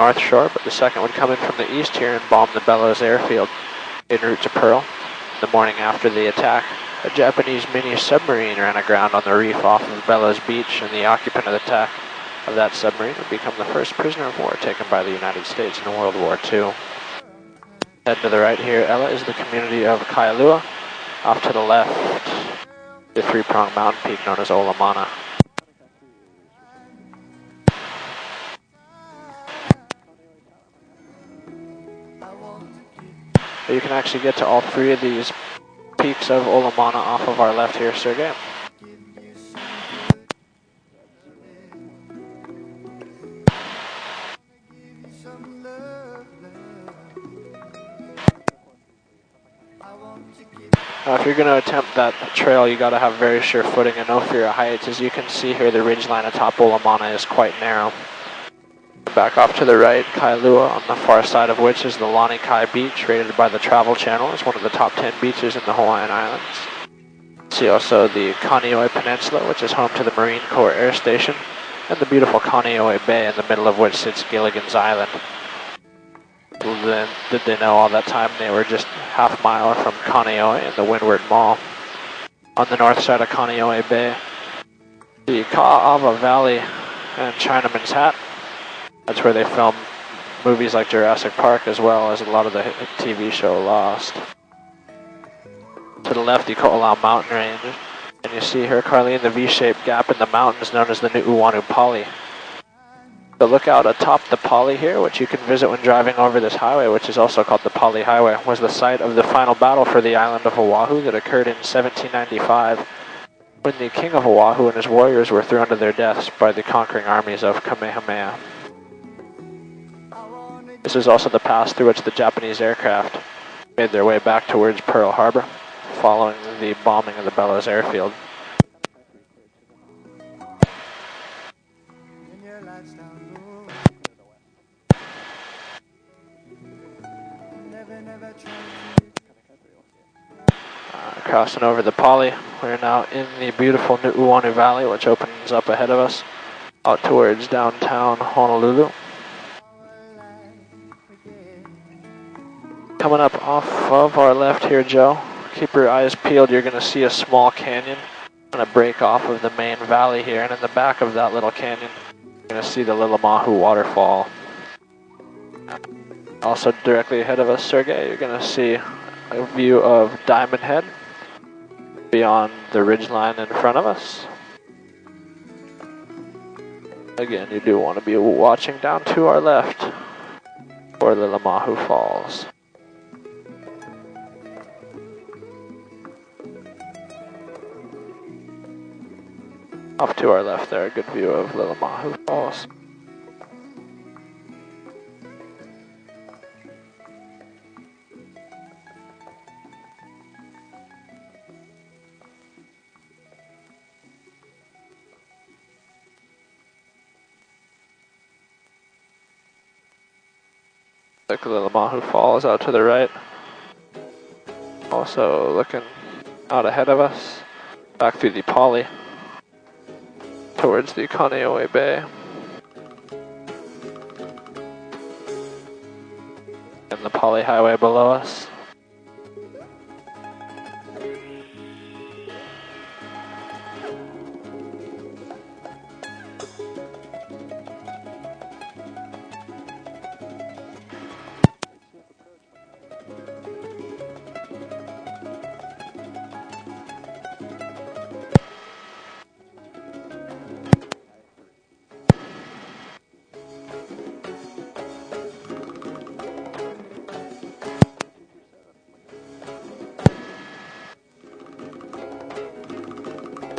North Shore, but the second would come in from the east here and bomb the Bellows airfield en route to Pearl. The morning after the attack, a Japanese mini-submarine ran aground on the reef off of Bellows Beach, and the occupant of that submarine would become the first prisoner of war taken by the United States in World War II. Head to the right here, Ella, is the community of Kailua. Off to the left, the three-pronged mountain peak known as Olamana. You can actually get to all three of these peaks of Olamana off of our left here, Sergey. If you're going to attempt that trail, you got to have very sure footing and no fear of heights. As you can see here, the ridgeline atop Olamana is quite narrow. Back off to the right, Kailua, on the far side of which is the Lanikai Beach, rated by the Travel Channel as one of the top 10 beaches in the Hawaiian Islands. See also the Kaneohe Peninsula, which is home to the Marine Corps Air Station, and the beautiful Kaneohe Bay, in the middle of which sits Gilligan's Island. Then, did they know all that time they were just half mile from Kaneohe and the Windward Mall. On the north side of Kaneohe Bay, the Ka'ava Valley and Chinaman's Hat. That's where they film movies like Jurassic Park, as well as a lot of the TV show Lost. To the left, the Ko'olau mountain range, and you see here, Carlene, the V-shaped gap in the mountains known as the Nu'uanu Pali. The lookout atop the Pali here, which you can visit when driving over this highway, which is also called the Pali Highway, was the site of the final battle for the island of Oahu that occurred in 1795, when the king of Oahu and his warriors were thrown to their deaths by the conquering armies of Kamehameha. This is also the pass through which the Japanese aircraft made their way back towards Pearl Harbor, following the bombing of the Bellows airfield. Crossing over the Pali, we're now in the beautiful Nu'uanu Valley, which opens up ahead of us, out towards downtown Honolulu. Coming up off of our left here, Joe, keep your eyes peeled, you're going to see a small canyon, going to break off of the main valley here, and in the back of that little canyon, you're going to see the Lilamahu waterfall. Also directly ahead of us, Sergey, you're going to see a view of Diamond Head beyond the ridgeline in front of us. Again, you do want to be watching down to our left for Lilamahu Falls. Off to our left there, a good view of Lilamahu Falls. Look, Lilamahu Falls out to the right. Also looking out ahead of us, back through the Pali, towards the Kaneohe Bay. And the Pali Highway below us.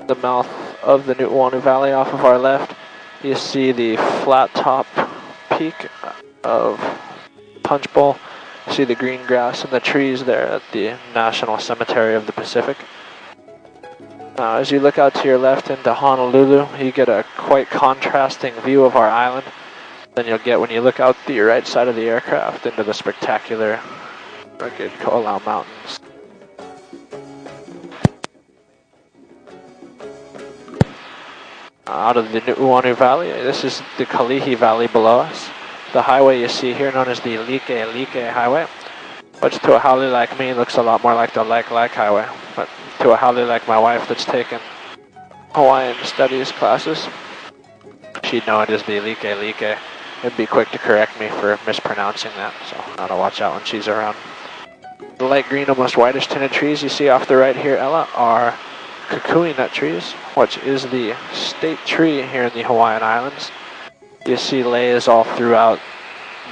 The mouth of the Nu'uanu Valley off of our left, you see the flat top peak of Punch Bowl. You see the green grass and the trees there at the National Cemetery of the Pacific. Now, as you look out to your left into Honolulu, you get a quite contrasting view of our island than you'll get when you look out to your right side of the aircraft into the spectacular, rugged Ko'olau Mountains. Out of the Nu'uanu Valley, this is the Kalihi Valley below us. The highway you see here, known as the Like Highway, which to a haole like me looks a lot more like the Like Highway, but to a haole like my wife that's taken Hawaiian studies classes, she'd know it as the Like. It'd be quick to correct me for mispronouncing that, so I gotta watch out when she's around. The light green, almost whitish tinted trees you see off the right here, Ella, are kukui nut trees, which is the state tree here in the Hawaiian Islands. You see layers all throughout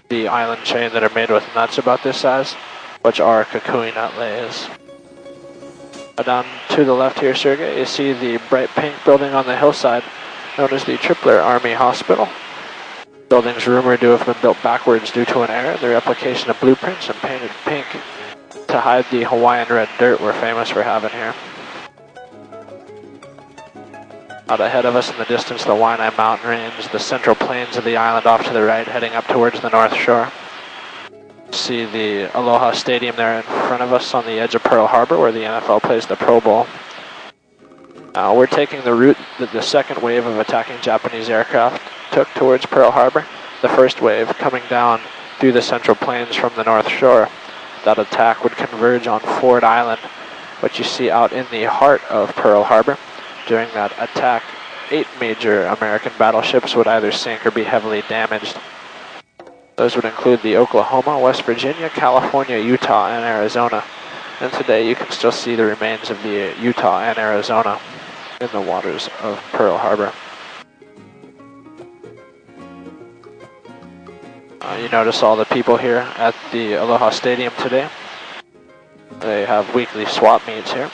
the island chain that are made with nuts about this size, which are kukui nut layers. Down to the left here, Sergey, you see the bright pink building on the hillside, known as the Tripler Army Hospital. The building's rumored to have been built backwards due to an error. The replication of blueprints and painted pink to hide the Hawaiian red dirt we're famous for having here. Out ahead of us in the distance, the Waianae Mountain Range, the central plains of the island off to the right, heading up towards the North Shore. See the Aloha Stadium there in front of us on the edge of Pearl Harbor, where the NFL plays the Pro Bowl. We're taking the route that the second wave of attacking Japanese aircraft took towards Pearl Harbor. The first wave coming down through the central plains from the North Shore. That attack would converge on Ford Island, which you see out in the heart of Pearl Harbor. During that attack, 8 major American battleships would either sink or be heavily damaged. Those would include the Oklahoma, West Virginia, California, Utah, and Arizona. And today you can still see the remains of the Utah and Arizona in the waters of Pearl Harbor. You notice all the people here at the Aloha Stadium today. They have weekly swap meets here.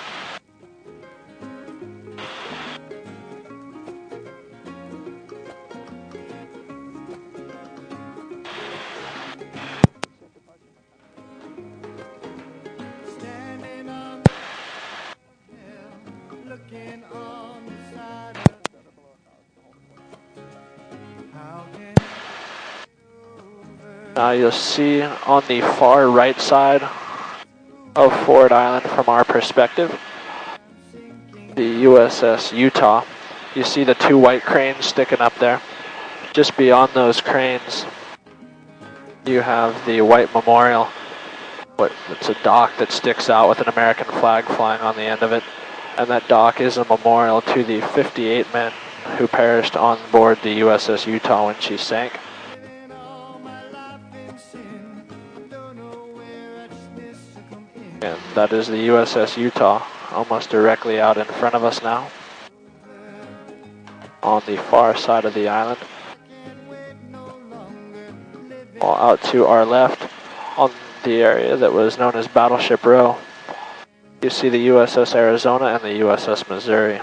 You'll see on the far right side of Ford Island from our perspective, the USS Utah. You see the 2 white cranes sticking up there. Just beyond those cranes, you have the white memorial. It's a dock that sticks out with an American flag flying on the end of it. And that dock is a memorial to the 58 men who perished on board the USS Utah when she sank. And that is the USS Utah, almost directly out in front of us now, on the far side of the island. Well, out to our left, on the area that was known as Battleship Row, you see the USS Arizona and the USS Missouri.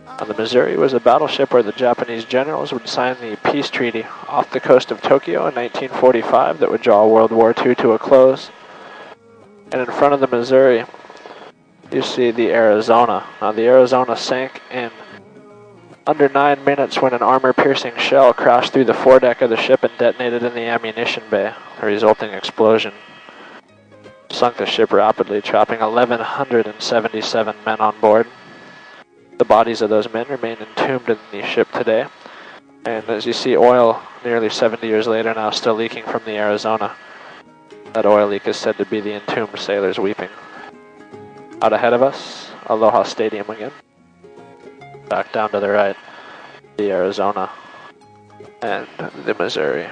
And the Missouri was a battleship where the Japanese generals would sign the peace treaty off the coast of Tokyo in 1945 that would draw World War II to a close. And in front of the Missouri, you see the Arizona. Now the Arizona sank in under 9 minutes when an armor-piercing shell crashed through the foredeck of the ship and detonated in the ammunition bay. The resulting explosion sunk the ship rapidly, trapping 1,177 men on board. The bodies of those men remain entombed in the ship today. And as you see, oil nearly 70 years later now still leaking from the Arizona. That oil leak is said to be the entombed sailors weeping. Out ahead of us, Aloha Stadium again. Back down to the right, the Arizona and the Missouri.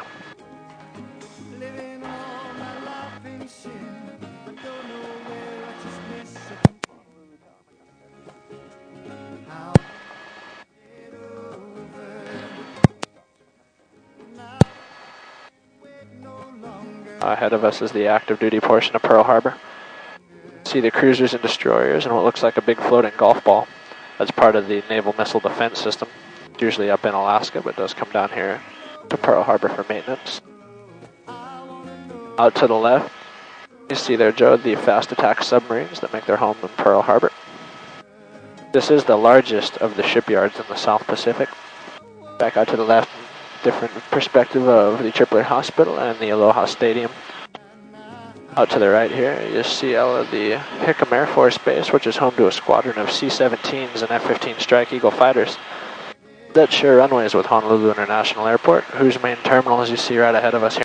Ahead of us is the active duty portion of Pearl Harbor. See the cruisers and destroyers and what looks like a big floating golf ball. That's part of the Naval Missile Defense System. Usually up in Alaska, but does come down here to Pearl Harbor for maintenance. Out to the left, you see there, Joe, the fast attack submarines that make their home in Pearl Harbor. This is the largest of the shipyards in the South Pacific. Back out to the left, different perspective of the Tripler Hospital and the Aloha Stadium. Out to the right here, you see the Hickam Air Force Base, which is home to a squadron of C-17s and F-15 Strike Eagle fighters. that share runways with Honolulu International Airport, whose main terminal as you see right ahead of us here.